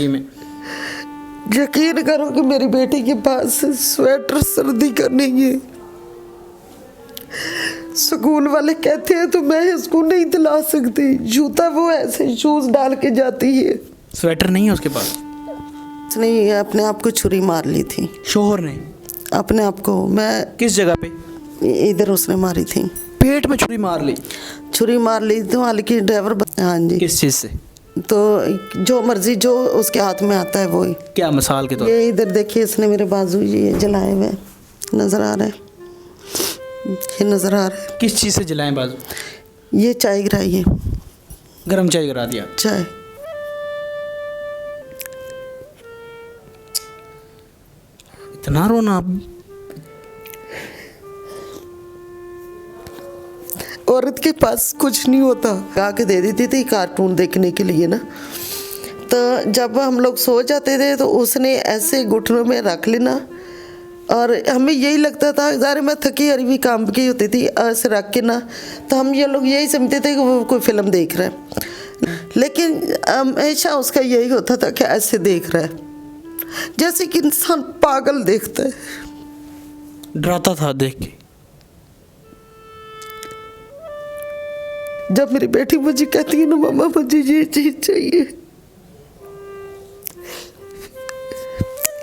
में यकीन करो कि मेरी बेटी के पास स्वेटर सर्दी का नहीं है। स्कूल वाले कहते हैं तो मैं इसको नहीं दिला सकती। जूता वो ऐसे शूज डाल के जाती है। स्वेटर नहीं है उसके पास। उसने अपने आप को छुरी मार ली थी। शोहर ने अपने आप को। मैं किस जगह पे? इधर उसने मारी थी। पेट में छुरी मार ली? छुरी मार ली तो हालांकि ड्राइवर। हाँ जी। किस चीज़ से? तो जो मर्जी जो उसके हाथ में आता है वो ही। क्या मिसाल के तौर? ये इधर देखिए, इसने मेरे बाजू ये जलाए हुए नजर आ रहे हैं। ये नजर आ रहा है। किस चीज़ से जलाएं बाजू? ये चाय गिराई है। गरम चाय करा दिया? चाय। इतना रोना आप? औरत के पास कुछ नहीं होता। गा के दे देती थी कार्टून देखने के लिए ना। तो जब हम लोग सो जाते थे तो उसने ऐसे घुटनों में रख लेना और हमें यही लगता था, ज़ाहिर मैं थकी हारी भी काम की होती थी, ऐसे रख के ना, तो हम ये लोग यही समझते थे कि वो कोई फिल्म देख रहा है। लेकिन हमेशा उसका यही होता था कि ऐसे देख रहा है जैसे कि इंसान पागल देखता है। डराता था देख के? जब मेरी बेटी मुझे कहती है ना, मम्मा मुझे ये चीज चाहिए,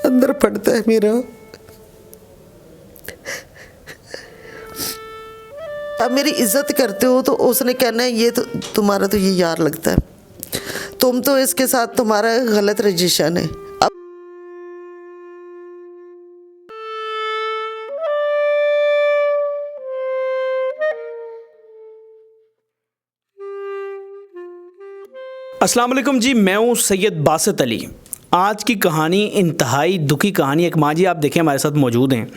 अंदर पड़ता है मेरा। अब मेरी इज्जत करते हो तो उसने कहना है ये तो तुम्हारा तो ये यार लगता है, तुम तो इसके साथ तुम्हारा गलत रजिस्ट्रेशन है। अस्सलाम वालेकुम जी, मैं हूँ सैयद बासित अली। आज की कहानी इंतहाई दुखी कहानी। एक माँ जी आप देखें हमारे साथ मौजूद हैं।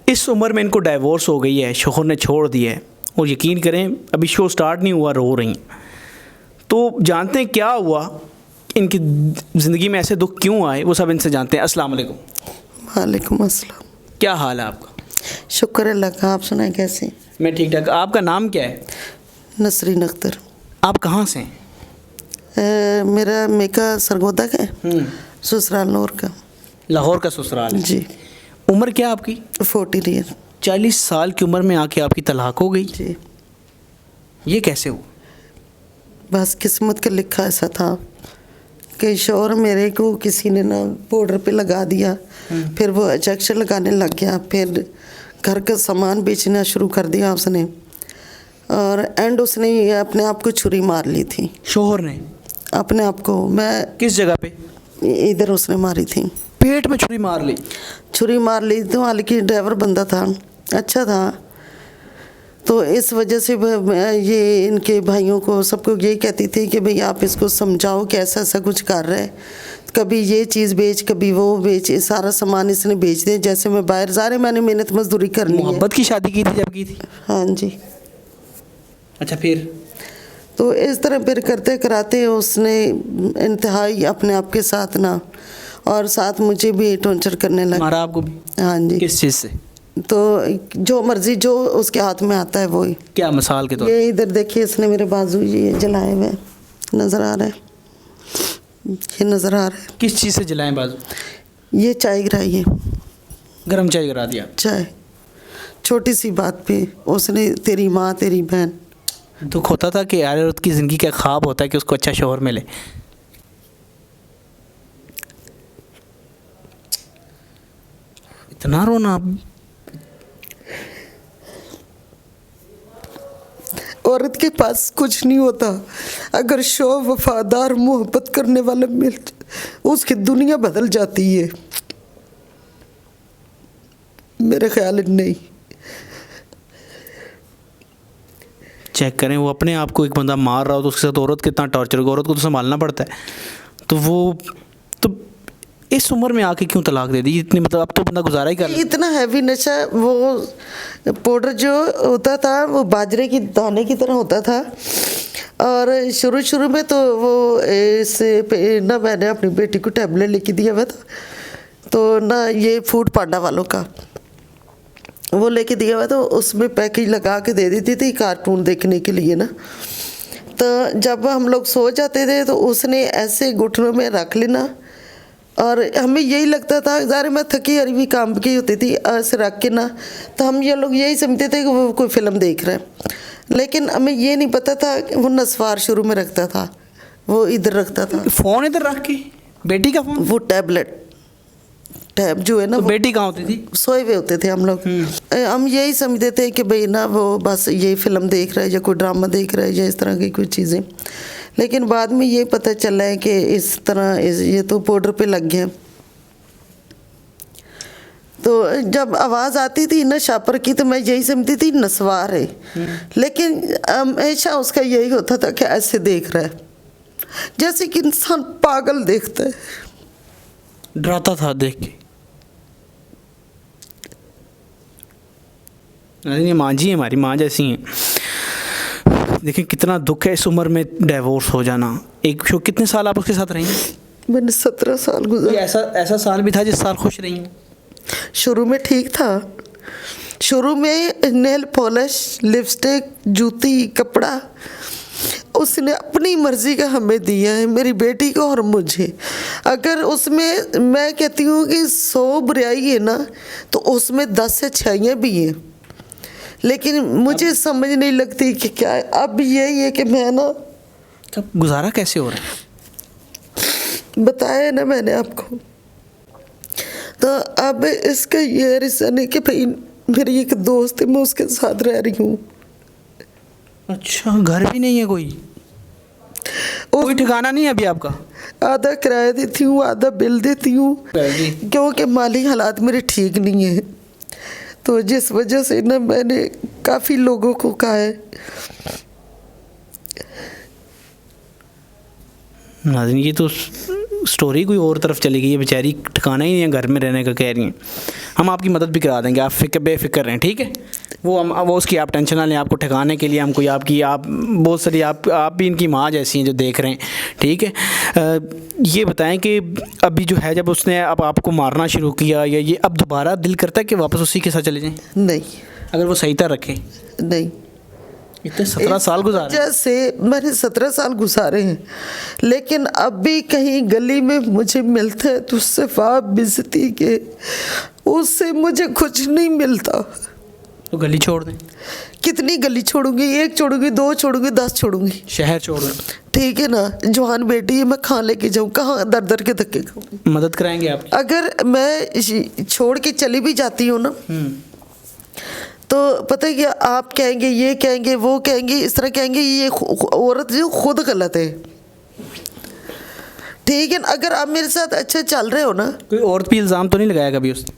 इस उम्र में इनको डाइवोर्स हो गई है, शोहर ने छोड़ दिया है और यकीन करें अभी शो स्टार्ट नहीं हुआ, रो रही। तो जानते हैं क्या हुआ, इनकी ज़िंदगी में ऐसे दुख क्यों आए, वो सब इनसे जानते हैं। अस्सलाम वालेकुम। वालेकुम अस्सलाम। क्या हाल है आपका? शुक्र अल्लाह का, आप सुनाए कैसे? मैं ठीक ठाक। आपका नाम क्या है? नसरीन अख्तर। आप कहाँ से हैं? मेरा मेका सरगोदा का है, ससुराल लाहौर का। लाहौर का ससुराल है जी। उम्र क्या आपकी? 40 ईयर। 40 साल की उम्र में आके आपकी तलाक हो गई? जी। ये कैसे हुआ? बस किस्मत का लिखा ऐसा था कि शोहर मेरे को किसी ने ना बॉर्डर पे लगा दिया, फिर वो इंजेक्शन लगाने लग गया, फिर घर का सामान बेचना शुरू कर दिया उसने, और एंड उसने अपने आप को छुरी मार ली थी। शोहर ने अपने आप को। मैं किस जगह पे? इधर उसने मारी थी। पेट में छुरी मार ली? छुरी मार ली तो हालांकि ड्राइवर बंदा था, अच्छा था, तो इस वजह से मैं ये इनके भाइयों को सबको यही कहती थी कि भाई आप इसको समझाओ कि ऐसा ऐसा कुछ कर रहा है, कभी ये चीज़ बेच कभी वो बेच, सारा सामान इसने बेच दिया। जैसे मैं बाहर जा रहे, मैंने मेहनत मजदूरी करनी है। मोहब्बत की शादी की थी जब की थी? हाँ जी। अच्छा, फिर? तो इस तरह फिर करते कराते उसने इंतहाई अपने आप के साथ ना, और साथ मुझे भी टॉर्चर करने लगा। मारा आपको भी? हाँ जी। किस चीज़ से? तो जो मर्जी जो उसके हाथ में आता है वो ही। क्या मिसाल के तौर? ये इधर देखिए, इसने मेरे बाजू ये जलाए हुए नजर आ रहा है। ये नजर आ रहा है। किस चीज़ से जलाएं बाजू? ये चाय गिराई है। गरम चाय करा दिया? चाय। छोटी सी बात पे उसने तेरी माँ तेरी बहन। दुख होता था कि यार औरत की ज़िंदगी का ख्वाब होता है कि उसको अच्छा शोहर मिले। इतना रोना आप? औरत के पास कुछ नहीं होता। अगर शो वफादार मोहब्बत करने वाला मिल उसकी दुनिया बदल जाती है। मेरे ख्याल नहीं। चेक करें, वो अपने आप को एक बंदा मार रहा हो तो उसके साथ औरत कितना टॉर्चर होगा। औरत को तो संभालना पड़ता है। तो वो तो इस उम्र में आके क्यों तलाक दे दी इतनी? मतलब अब तो बंदा गुजारा ही कर ले। इतना हैवी नशा, वो पाउडर जो होता था वो बाजरे की दाने की तरह होता था, और शुरू शुरू में तो वो इससे ना मैंने अपनी बेटी को टैबलेट लेके दिया हुआ था, तो ना ये फूड पांडा वालों का वो लेके दिया हुआ, तो उसमें पैकेज लगा के दे देती थी कार्टून देखने के लिए ना। तो जब हम लोग सो जाते थे तो उसने ऐसे घुटनों में रख लेना, और हमें यही लगता था, ज़ाहिर मैं थकी हारी भी काम की होती थी, ऐसे रख के ना, तो हम ये लोग यही समझते थे कि वो कोई फिल्म देख रहा है, लेकिन हमें ये नहीं पता था कि वो नस्वार शुरू में रखता था, वो इधर रखता था। फ़ोन इधर रख के? बेटी का फ़ोन? वो टैब जो है ना, तो वो बेटी कहाँ होती थी? सोए हुए होते थे हम लोग। हम यही समझते थे कि भाई ना वो बस यही फिल्म देख रहा है या कोई ड्रामा देख रहा है या इस तरह की कुछ चीज़ें, लेकिन बाद में ये पता चला है कि इस तरह ये तो बॉर्डर पे लग गया। तो जब आवाज़ आती थी ना शापर की तो मैं यही समझती थी नस्वार है, लेकिन हमेशा उसका यही होता था कि ऐसे देख रहा है जैसे कि इंसान पागल देखता है। डराता था देख के। अरे ये माँ जी हमारी माँ जैसी हैं। देखिए कितना दुख है इस उम्र में डिवोर्स हो जाना। एक शो कितने साल आप उसके साथ रही हैं? मैंने 17 साल कोई गुजारे। ऐसा साल भी था जिस साल खुश रही हैं? शुरू में ठीक था, शुरू में नेल पॉलिश, लिपस्टिक, जूती, कपड़ा उसने अपनी मर्जी का हमें दिया है, मेरी बेटी को और मुझे। अगर उसमें मैं कहती हूँ कि 100 बुराई है ना तो उसमें 10 अच्छाइयाँ भी हैं, लेकिन मुझे समझ नहीं लगती कि क्या है। अब यही है कि मैं ना, कब गुजारा कैसे हो रहा है? बताया ना मैंने आपको। तो अब इसका ये रीज़न है कि भाई मेरी एक दोस्त है, मैं उसके साथ रह रही हूँ। अच्छा, घर भी नहीं है कोई? कोई ठिकाना नहीं है अभी आपका? आधा किराया देती हूँ, आधा बिल देती हूँ, क्योंकि माली हालात मेरे ठीक नहीं है। तो जिस वजह से ना मैंने काफ़ी लोगों को कहा है। नाज़रीन ये तो स्टोरी कोई और तरफ चली गई है, बेचारी ठिकाना ही नहीं है घर में रहने का, कह रही हैं। हम आपकी मदद भी करा देंगे, आप बेफिक्र रहें, ठीक है? वो उसकी आप टेंशन ना लें। आपको ठिकाने के लिए हम कोई आप बहुत सारी आप भी इनकी माँ जैसी हैं जो देख रहे हैं, ठीक है? ये बताएं कि अभी जो है, जब उसने अब आपको मारना शुरू किया या ये, अब दोबारा दिल करता है कि वापस उसी के साथ चले जाएं? नहीं, अगर वो सही तरह रखे? नहीं। इतने 17 साल गुजारे? जैसे मैंने 17 साल गुजारे हैं, लेकिन अब भी कहीं गली में मुझे मिलता है तो सिवा बेइज्जती के, उससे मुझे कुछ नहीं मिलता। तो गली छोड़ दें? कितनी गली छोड़ूंगी? 1 छोड़ूंगी, 2 छोड़ूंगी, 10 छोड़ूंगी। शहर छोड़ दें? ठीक है ना, जवान बेटी है, मैं कहाँ लेके जाऊँ, कहाँ दर दर के धक्के खाऊंगी? मदद कराएंगे आप? अगर मैं छोड़ के चली भी जाती हूँ ना, तो पता है क्या आप कहेंगे, ये कहेंगे, वो कहेंगे, इस तरह कहेंगे, ये औरत जो खुद गलत है। ठीक है, अगर आप मेरे साथ अच्छे चल रहे हो ना। कोई औरत भी इल्ज़ाम तो नहीं लगाया कभी उसने?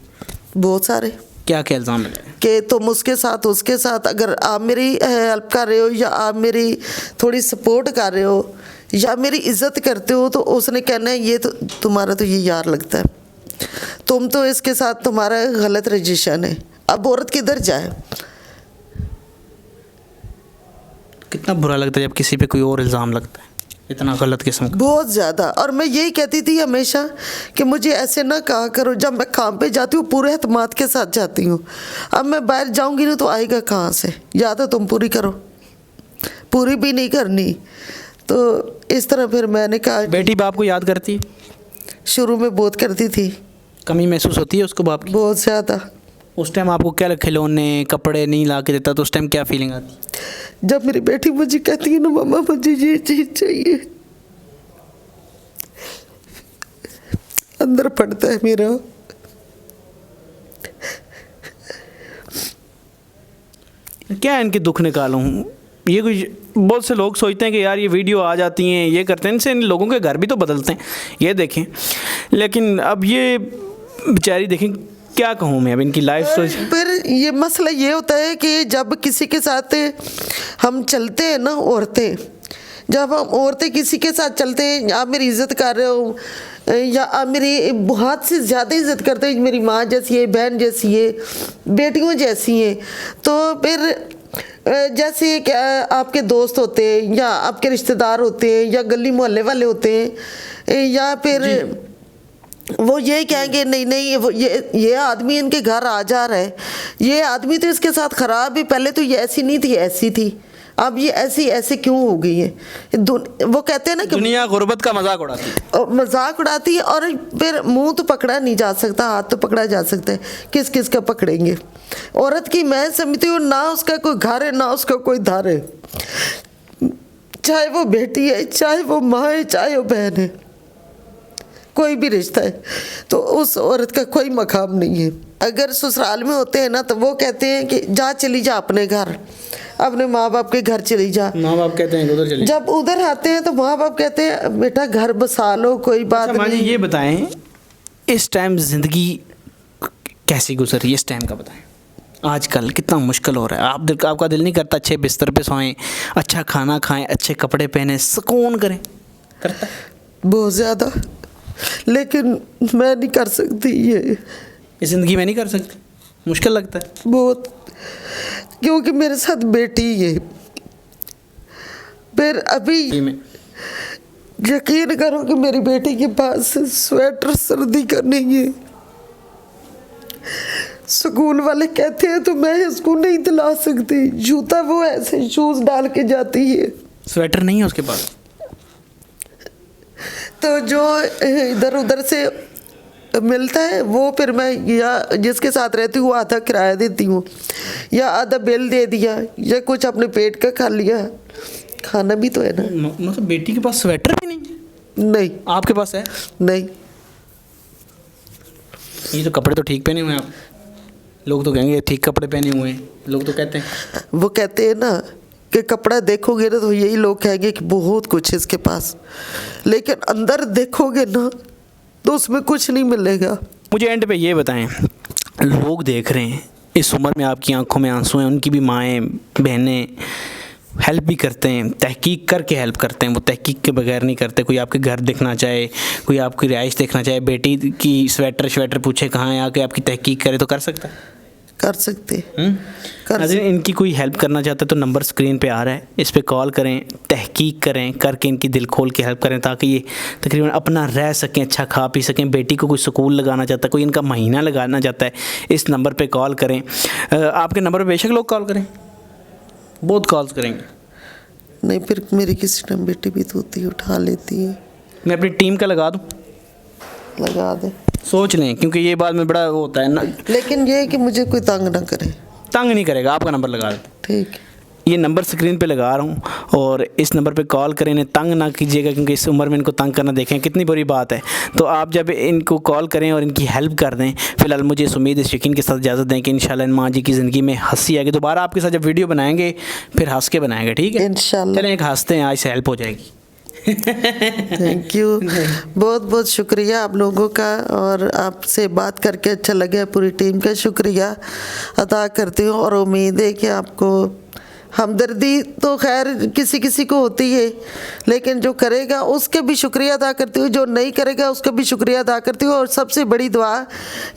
बहुत सारे। क्या क्या इल्ज़ाम लगाया? कि तुम उसके साथ अगर आप मेरी हेल्प कर रहे हो या आप मेरी थोड़ी सपोर्ट कर रहे हो या मेरी इज्जत करते हो, तो उसने कहना है ये तो तुम्हारा तो ये यार लगता है, तुम तो इसके साथ तुम्हारा गलत रजिस्ट्रेशन है। अब औरत किधर जाए? कितना बुरा लगता है जब किसी पे कोई और इल्ज़ाम लगता है, इतना गलत किस्म का। बहुत ज़्यादा। और मैं यही कहती थी हमेशा कि मुझे ऐसे ना कहा करो। जब मैं काम पे जाती हूँ पूरे एतमाद के साथ जाती हूँ, अब मैं बाहर जाऊँगी ना तो आएगा कहाँ से? या तो तुम पूरी करो, पूरी भी नहीं करनी। तो इस तरह फिर मैंने कहा। बेटी बाप को याद करती है? शुरू में बहुत करती थी। कमी महसूस होती है उसको बाप की? बहुत ज़्यादा। उस टाइम आपको क्या खिलौने कपड़े नहीं ला के देता तो उस टाइम क्या फीलिंग आती? जब मेरी बेटी मुझे कहती है ना, मम्मा मुझे ये चीज़ चाहिए, अंदर पड़ता है मेरा। क्या इनके दुख निकालूं? ये कुछ बहुत से लोग सोचते हैं कि यार ये वीडियो आ जाती हैं, ये करते हैं, इनसे इन लोगों के घर भी तो बदलते हैं, ये देखें। लेकिन अब ये बेचारी देखें, क्या कहूँ मैं अब इनकी लाइफ स्टोरी। फिर ये मसला ये होता है कि जब किसी के साथ हम चलते हैं ना, औरतें, जब हम औरतें किसी के साथ चलते हैं, आप मेरी इज़्ज़त कर रहे हो या आप मेरी बहुत से ज़्यादा इज़्ज़त करते हैं, मेरी माँ जैसी है, बहन जैसी है, बेटियों जैसी हैं, तो फिर जैसे कि आपके दोस्त होते हैं या आपके रिश्तेदार होते हैं या गली मोहल्ले वाले होते हैं, या फिर वो ये कहेंगे नहीं नहीं वो ये आदमी इनके घर आ जा रहा है, ये आदमी तो इसके साथ ख़राब है, पहले तो ये ऐसी नहीं थी, ऐसी थी, अब ये ऐसी ऐसे क्यों हो गई है। वो कहते हैं ना कि दुनिया गुर्बत का मजाक उड़ाती है। और मजाक उड़ाती है, और फिर मुंह तो पकड़ा नहीं जा सकता, हाथ तो पकड़ा जा सकता है, किस किस का पकड़ेंगे। औरत की मैं समझती हूँ ना उसका कोई घर है ना उसका कोई धार है, चाहे वो बेटी है, चाहे वो माँ है, चाहे वो बहन है, कोई भी रिश्ता है, तो उस औरत का कोई मकाम नहीं है। अगर ससुराल में होते हैं ना तो वो कहते हैं कि जा चली जा अपने घर, अपने माँ बाप के घर चली जा। माँ बाप कहते हैं उधर चली। जब उधर आते हैं तो माँ बाप कहते हैं बेटा घर बसा लो, कोई बात अच्छा, नहीं। ये बताएं इस टाइम ज़िंदगी कैसी गुजर रही है, इस टाइम का बताएं। आजकल कितना मुश्किल हो रहा है। आपका दिल नहीं करता अच्छे बिस्तर पे सोएं, अच्छा खाना खाएं, अच्छे कपड़े पहने, सुकून करें? करता है बहुत ज़्यादा, लेकिन मैं नहीं कर सकती ये इस ज़िंदगी में नहीं कर सकते, मुश्किल लगता है बहुत, क्योंकि मेरे साथ बेटी है। फिर अभी में। यकीन करो कि मेरी बेटी के पास स्वेटर सर्दी का नहीं है। स्कूल वाले कहते हैं तो मैं इसको नहीं दिला सकती, जूता वो ऐसे शूज डाल के जाती है, स्वेटर नहीं है उसके पास। तो जो इधर उधर से मिलता है वो फिर मैं या जिसके साथ रहती हूँ आधा किराया देती हूँ, या आधा बिल दे दिया, या कुछ अपने पेट का खा लिया। खाना भी तो है ना। मतलब बेटी के पास स्वेटर भी नहीं है? नहीं। आपके पास है? नहीं। ये तो कपड़े तो ठीक पहने हुए हैं आप, लोग तो कहेंगे ठीक कपड़े पहने हुए हैं, लोग तो कहते हैं। वो कहते हैं ना कि कपड़ा देखोगे ना तो यही लोग कहेंगे कि बहुत कुछ है इसके पास, लेकिन अंदर देखोगे ना तो उसमें कुछ नहीं मिलेगा। मुझे एंड पे ये बताएं, लोग देख रहे हैं इस उम्र में आपकी आंखों में आंसू हैं, उनकी भी माएँ बहनें हेल्प भी करते हैं, तहकीक करके हेल्प करते हैं, वो तहकीक के बगैर नहीं करते। कोई आपके घर देखना चाहे, कोई आपकी रिहाइश देखना चाहे, बेटी की स्वेटर पूछे कहाँ है, आके आपकी तहकीक करे तो कर सकता है? कर सकते अगर इनकी कोई हेल्प करना चाहता है तो नंबर स्क्रीन पे आ रहा है, इस पे कॉल करें, तहकीक करें, करके इनकी दिल खोल के हेल्प करें ताकि ये तकरीबन अपना रह सकें, अच्छा खा पी सकें। बेटी को कोई स्कूल लगाना चाहता है, कोई इनका महीना लगाना चाहता है, इस नंबर पे कॉल करें। आपके नंबर पे बेशक लोग कॉल करें, बहुत कॉल्स करेंगे। नहीं, फिर मेरी किसी टाइम बेटी भी तो होती है, उठा लेती है। मैं अपनी टीम का लगा दूँ? लगा दे, सोच लें, क्योंकि ये बाद में बड़ा वो होता है ना। लेकिन ये है कि मुझे कोई तंग ना करे। तंग नहीं करेगा, आपका नंबर लगा देते। ठीक, ये नंबर स्क्रीन पे लगा रहा हूँ और इस नंबर पे कॉल करें, इन्हें तंग ना कीजिएगा क्योंकि इस उम्र में इनको तंग करना देखें कितनी बुरी बात है। तो आप जब इनको कॉल करें और इनकी हेल्प कर दें, फिलहाल मुझे इस उम्मीद इस यकीन के साथ इजाज़त दें कि इंशाल्लाह इन माँ जी की ज़िंदगी में हंसी आएगी। दोबारा आपके साथ जब वीडियो बनाएंगे फिर हंस के बनाएंगे, ठीक है? इंशाल्लाह। चलें एक हंसते हैं, आज से हेल्प हो जाएगी। थैंक यू, बहुत बहुत शुक्रिया आप लोगों का, और आपसे बात करके अच्छा लगा। पूरी टीम का शुक्रिया अदा करती हूँ और उम्मीद है कि आपको हमदर्दी तो खैर किसी किसी को होती है, लेकिन जो करेगा उसके भी शुक्रिया अदा करती हूँ, जो नहीं करेगा उसका भी शुक्रिया अदा करती हूँ। और सबसे बड़ी दुआ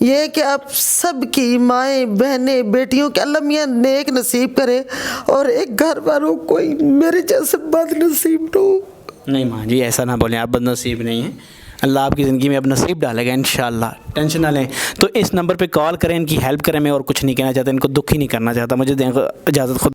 ये है कि आप सबकी माएँ बहनें बेटियों के अल्लाह मियाँ नेक नसीब करे और एक घर वालों कोई मेरे जैसे बदनसीब न हो। नहीं माँ जी, ऐसा ना बोलें, आप बदनसीब नहीं हैं, अल्लाह आपकी ज़िंदगी में अब नसीब डालेगा इंशाल्लाह, टेंशन ना लें। तो इस नंबर पे कॉल करें, इनकी हेल्प करें। मैं और कुछ नहीं कहना चाहता, इनको दुख ही नहीं करना चाहता। मुझे दें इजाज़त। खुद